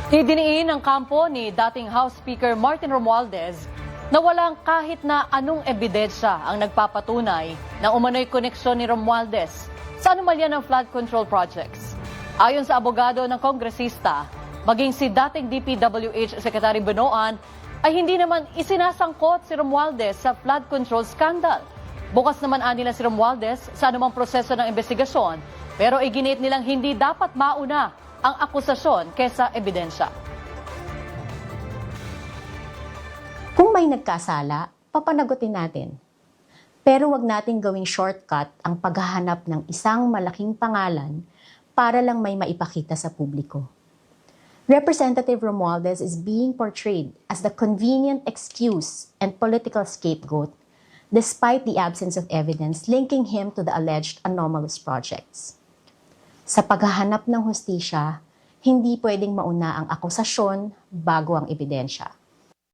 Idiniin ng kampo ni dating House Speaker Martin Romualdez na walang kahit na anong ebidensya ang nagpapatunay na umano'y koneksyon ni Romualdez sa anomalya ng flood control projects. Ayon sa abogado ng kongresista, maging si dating DPWH Secretary Bonoan ay hindi naman isinasangkot si Romualdez sa flood control scandal. Bukas naman nila si Romualdez sa anumang proseso ng investigasyon, pero iginit nilang hindi dapat mauna ang akusasyon kaysa ebidensya. Kung may nagkasala, papanagutin natin. Pero wag nating gawing shortcut ang paghahanap ng isang malaking pangalan para lang may maipakita sa publiko. Representative Romualdez is being portrayed as the convenient excuse and political scapegoat despite the absence of evidence linking him to the alleged anomalous projects. Sa paghahanap ng hustisya, hindi pwedeng mauna ang akusasyon bago ang ebidensya.